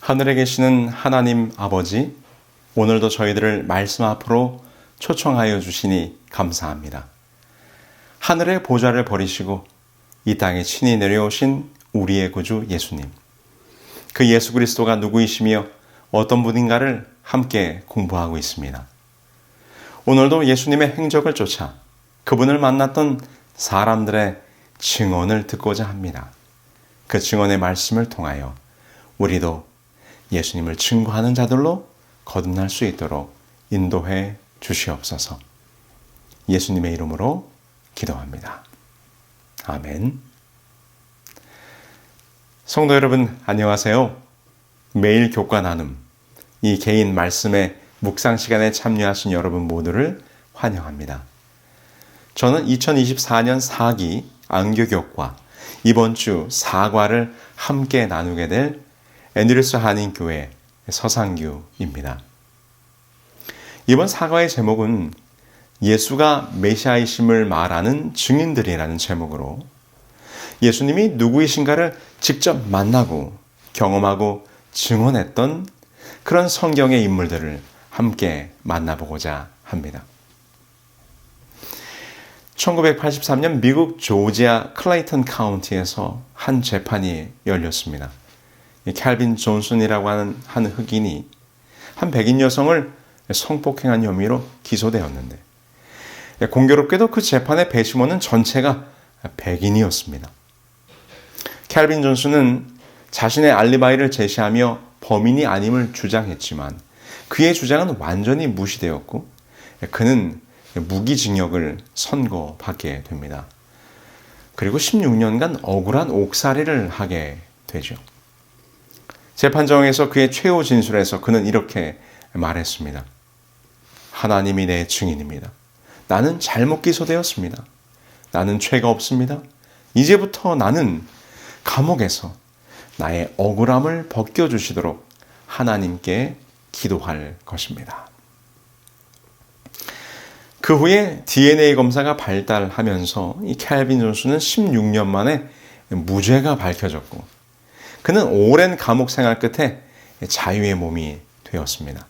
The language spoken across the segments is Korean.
하늘에 계시는 하나님 아버지, 오늘도 저희들을 말씀 앞으로 초청하여 주시니 감사합니다. 하늘의 보좌를 버리시고 이 땅에 친히 내려오신 우리의 구주 예수님. 그 예수 그리스도가 누구이시며 어떤 분인가를 함께 공부하고 있습니다. 오늘도 예수님의 행적을 쫓아 그분을 만났던 사람들의 증언을 듣고자 합니다. 그 증언의 말씀을 통하여 우리도 예수님을 증거하는 자들로 거듭날 수 있도록 인도해 주시옵소서. 예수님의 이름으로 기도합니다. 아멘. 성도 여러분, 안녕하세요. 매일 교과 나눔, 이 개인 말씀의 묵상 시간에 참여하신 여러분 모두를 환영합니다. 저는 2024년 4기 안교교과 이번 주 4과를 함께 나누게 될 앤드루스 한인교회 서상규입니다. 이번 4과의 제목은 예수가 메시아이심을 말하는 증인들이라는 제목으로 예수님이 누구이신가를 직접 만나고 경험하고 증언했던 그런 성경의 인물들을 함께 만나보고자 합니다. 1983년 미국 조지아 클레이턴 카운티에서 한 재판이 열렸습니다. 캘빈 존슨이라고 하는 한 흑인이 한 백인 여성을 성폭행한 혐의로 기소되었는데, 공교롭게도 그 재판의 배심원은 전체가 백인이었습니다. 캘빈 존슨은 자신의 알리바이를 제시하며 범인이 아님을 주장했지만 그의 주장은 완전히 무시되었고 그는 무기징역을 선고받게 됩니다. 그리고 16년간 억울한 옥살이를 하게 되죠. 재판정에서 그의 최후 진술에서 그는 이렇게 말했습니다. 하나님이 내 증인입니다. 나는 잘못 기소되었습니다. 나는 죄가 없습니다. 이제부터 나는 감옥에서 나의 억울함을 벗겨주시도록 하나님께 기도할 것입니다. 그 후에 DNA 검사가 발달하면서 이 캘빈 존슨은 16년 만에 무죄가 밝혀졌고 그는 오랜 감옥 생활 끝에 자유의 몸이 되었습니다.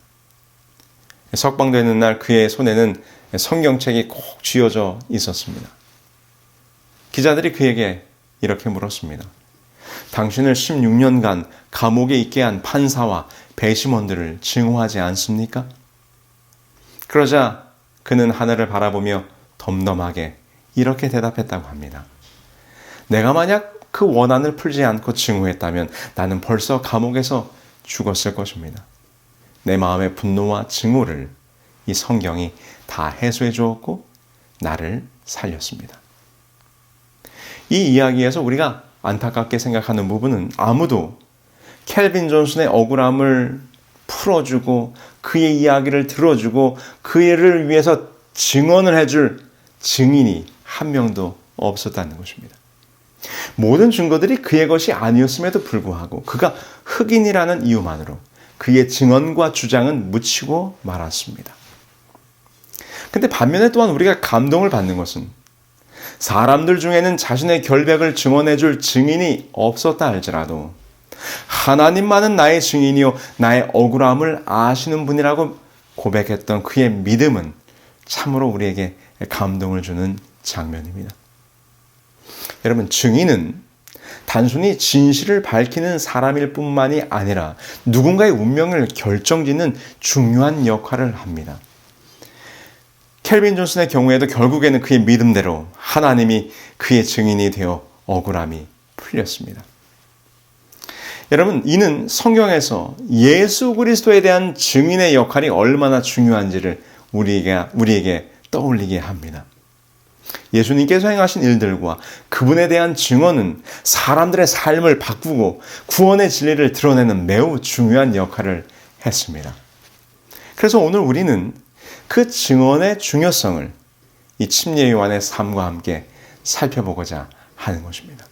석방되는 날 그의 손에는 성경책이 꼭 쥐어져 있었습니다. 기자들이 그에게 이렇게 물었습니다. 당신을 16년간 감옥에 있게 한 판사와 배심원들을 증오하지 않습니까? 그러자 그는 하늘을 바라보며 덤덤하게 이렇게 대답했다고 합니다. 내가 만약 그 원한을 풀지 않고 증오했다면 나는 벌써 감옥에서 죽었을 것입니다. 내 마음의 분노와 증오를 이 성경이 다 해소해 주었고 나를 살렸습니다. 이 이야기에서 우리가 안타깝게 생각하는 부분은 아무도 캘빈 존슨의 억울함을 풀어주고 그의 이야기를 들어주고 그를 위해서 증언을 해줄 증인이 한 명도 없었다는 것입니다. 모든 증거들이 그의 것이 아니었음에도 불구하고 그가 흑인이라는 이유만으로 그의 증언과 주장은 묻히고 말았습니다. 근데 반면에 또한 우리가 감동을 받는 것은 사람들 중에는 자신의 결백을 증언해 줄 증인이 없었다 할지라도 하나님만은 나의 증인이요 나의 억울함을 아시는 분이라고 고백했던 그의 믿음은 참으로 우리에게 감동을 주는 장면입니다. 여러분, 증인은 단순히 진실을 밝히는 사람일 뿐만이 아니라 누군가의 운명을 결정짓는 중요한 역할을 합니다. 캘빈 존슨의 경우에도 결국에는 그의 믿음대로 하나님이 그의 증인이 되어 억울함이 풀렸습니다. 여러분, 이는 성경에서 예수 그리스도에 대한 증인의 역할이 얼마나 중요한지를 우리에게 떠올리게 합니다. 예수님께서 행하신 일들과 그분에 대한 증언은 사람들의 삶을 바꾸고 구원의 진리를 드러내는 매우 중요한 역할을 했습니다. 그래서 오늘 우리는 그 증언의 중요성을 이 침례 요한의 삶과 함께 살펴보고자 하는 것입니다.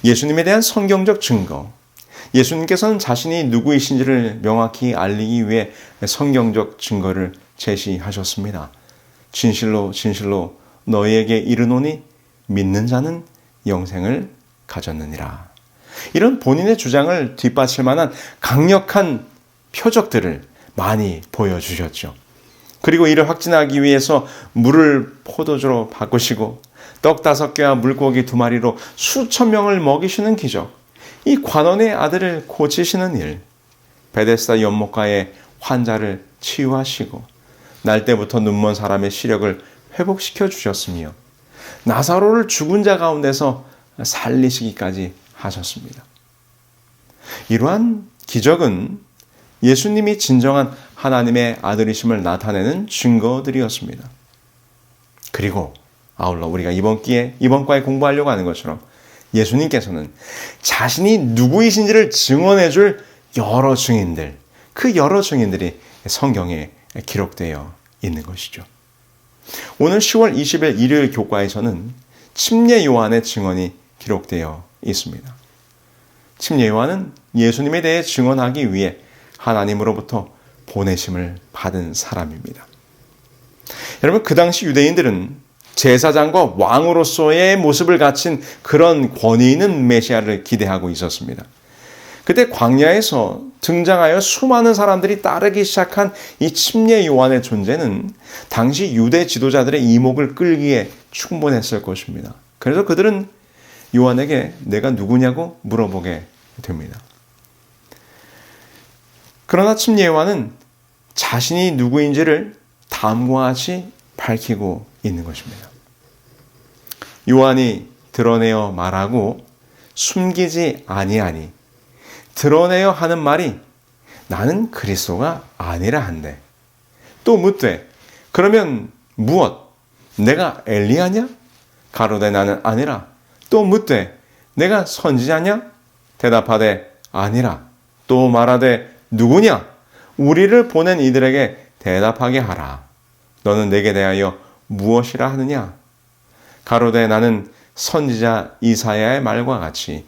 예수님에 대한 성경적 증거, 예수님께서는 자신이 누구이신지를 명확히 알리기 위해 성경적 증거를 제시하셨습니다. 진실로 진실로 너희에게 이르노니 믿는 자는 영생을 가졌느니라. 이런 본인의 주장을 뒷받칠 만한 강력한 표적들을 많이 보여주셨죠. 그리고 이를 확진하기 위해서 물을 포도주로 바꾸시고 떡 5개와 물고기 2마리로 수천 명을 먹이시는 기적, 이 관원의 아들을 고치시는 일, 베데스다 연못가의 환자를 치유하시고 날 때부터 눈먼 사람의 시력을 회복시켜 주셨으며 나사로를 죽은 자 가운데서 살리시기까지 하셨습니다. 이러한 기적은 예수님이 진정한 하나님의 아들이심을 나타내는 증거들이었습니다. 그리고 아울러 우리가 이번 과에 공부하려고 하는 것처럼 예수님께서는 자신이 누구이신지를 증언해 줄 여러 증인들, 그 여러 증인들이 성경에 기록되어 있는 것이죠. 오늘 10월 20일 일요일 교과에서는 침례 요한의 증언이 기록되어 있습니다. 침례 요한은 예수님에 대해 증언하기 위해 하나님으로부터 보내심을 받은 사람입니다. 여러분, 그 당시 유대인들은 제사장과 왕으로서의 모습을 갖춘 그런 권위 있는 메시아를 기대하고 있었습니다. 그때 광야에서 등장하여 수많은 사람들이 따르기 시작한 이 침례 요한의 존재는 당시 유대 지도자들의 이목을 끌기에 충분했을 것입니다. 그래서 그들은 요한에게 내가 누구냐고 물어보게 됩니다. 그러나 침례 요한은 자신이 누구인지를 다음과 같이 밝히고 있는 것입니다. 요한이 드러내어 말하고 숨기지 아니하니 드러내어 하는 말이 나는 그리스도가 아니라 한데 또 묻되 그러면 무엇? 내가 엘리야냐? 가로되 나는 아니라. 또 묻되 내가 선지자냐? 대답하되 아니라. 또 말하되 누구냐? 우리를 보낸 이들에게 대답하게 하라. 너는 내게 대하여 무엇이라 하느냐? 가로되 나는 선지자 이사야의 말과 같이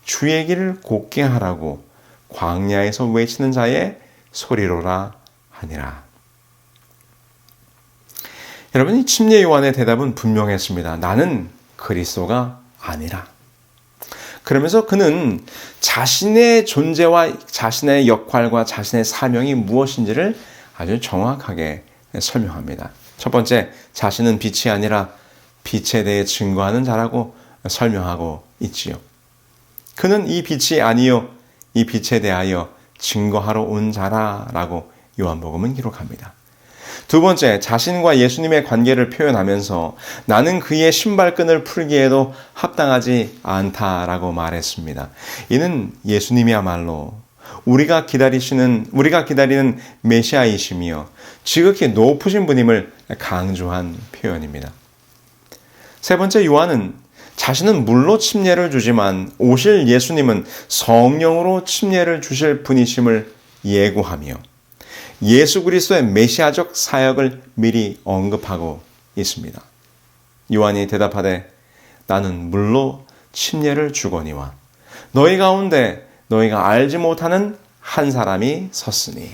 주의 길을 곧게 하라고 광야에서 외치는 자의 소리로라 하니라. 여러분, 이 침례 요한의 대답은 분명했습니다. 나는 그리스도가 아니라. 그러면서 그는 자신의 존재와 자신의 역할과 자신의 사명이 무엇인지를 아주 정확하게 설명합니다. 첫 번째, 자신은 빛이 아니라 빛에 대해 증거하는 자라고 설명하고 있지요. 그는 이 빛이 아니요 이 빛에 대하여 증거하러 온 자라라고 요한복음은 기록합니다. 두 번째, 자신과 예수님의 관계를 표현하면서 나는 그의 신발끈을 풀기에도 합당하지 않다라고 말했습니다. 이는 예수님이야말로 우리가 기다리는 메시아이시며 지극히 높으신 분임을 강조한 표현입니다. 세 번째, 요한은 자신은 물로 침례를 주지만 오실 예수님은 성령으로 침례를 주실 분이심을 예고하며 예수 그리스도의 메시아적 사역을 미리 언급하고 있습니다. 요한이 대답하되 나는 물로 침례를 주거니와 너희 가운데 너희가 알지 못하는 한 사람이 섰으니.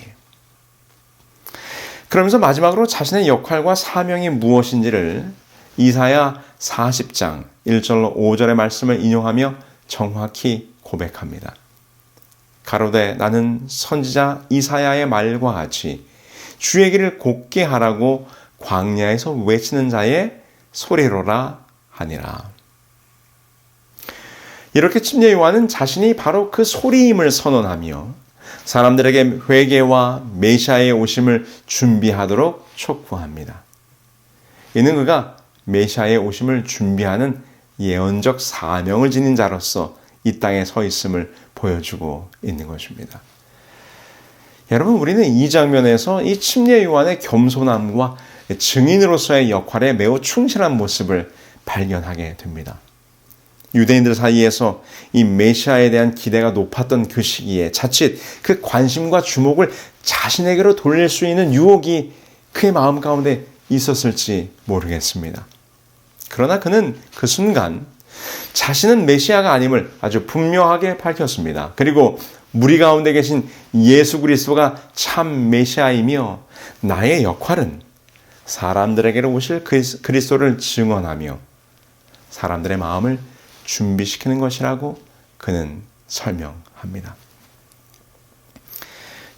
그러면서 마지막으로 자신의 역할과 사명이 무엇인지를 이사야 40장 1절로 5절의 말씀을 인용하며 정확히 고백합니다. 가로되 나는 선지자 이사야의 말과 같이 주의 길을 곧게 하라고 광야에서 외치는 자의 소리로라 하니라. 이렇게 침례 요한은 자신이 바로 그 소리임을 선언하며 사람들에게 회개와 메시아의 오심을 준비하도록 촉구합니다. 이는 그가 메시아의 오심을 준비하는 예언적 사명을 지닌 자로서 이 땅에 서 있음을 보여주고 있는 것입니다. 여러분, 우리는 이 장면에서 이 침례 요한의 겸손함과 증인으로서의 역할에 매우 충실한 모습을 발견하게 됩니다. 유대인들 사이에서 이 메시아에 대한 기대가 높았던 그 시기에 자칫 그 관심과 주목을 자신에게로 돌릴 수 있는 유혹이 그의 마음 가운데 있었을지 모르겠습니다. 그러나 그는 그 순간 자신은 메시아가 아님을 아주 분명하게 밝혔습니다. 그리고 무리 가운데 계신 예수 그리스도가 참 메시아이며 나의 역할은 사람들에게로 오실 그리스도를 증언하며 사람들의 마음을 준비시키는 것이라고 그는 설명합니다.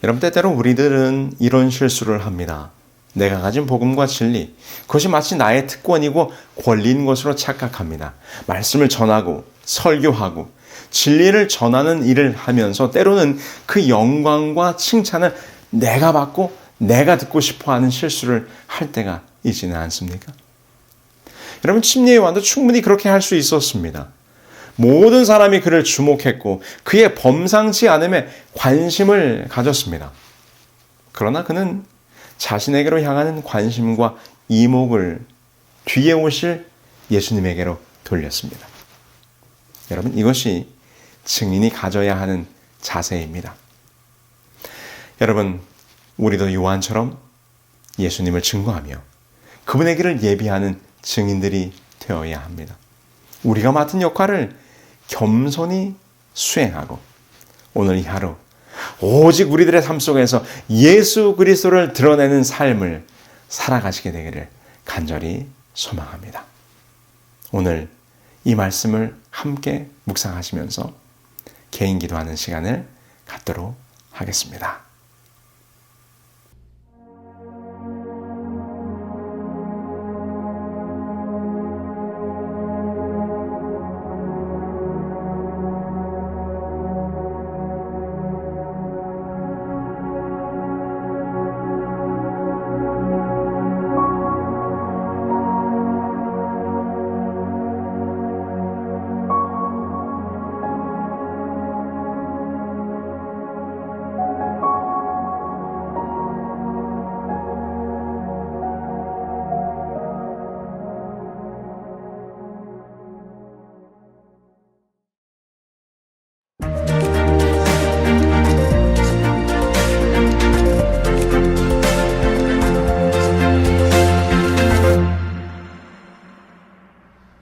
여러분, 때때로 우리들은 이런 실수를 합니다. 내가 가진 복음과 진리, 그것이 마치 나의 특권이고 권리인 것으로 착각합니다. 말씀을 전하고 설교하고 진리를 전하는 일을 하면서 때로는 그 영광과 칭찬을 내가 받고 내가 듣고 싶어하는 실수를 할 때가 있지는 않습니까? 여러분, 침례 요한도 충분히 그렇게 할 수 있었습니다. 모든 사람이 그를 주목했고 그의 범상치 않음에 관심을 가졌습니다. 그러나 그는 자신에게로 향하는 관심과 이목을 뒤에 오실 예수님에게로 돌렸습니다. 여러분, 이것이 증인이 가져야 하는 자세입니다. 여러분, 우리도 요한처럼 예수님을 증거하며 그분의 길을 예비하는 증인들이 되어야 합니다. 우리가 맡은 역할을 겸손히 수행하고 오늘 이 하루 오직 우리들의 삶 속에서 예수 그리스도를 드러내는 삶을 살아가시게 되기를 간절히 소망합니다. 오늘 이 말씀을 함께 묵상하시면서 개인 기도하는 시간을 갖도록 하겠습니다.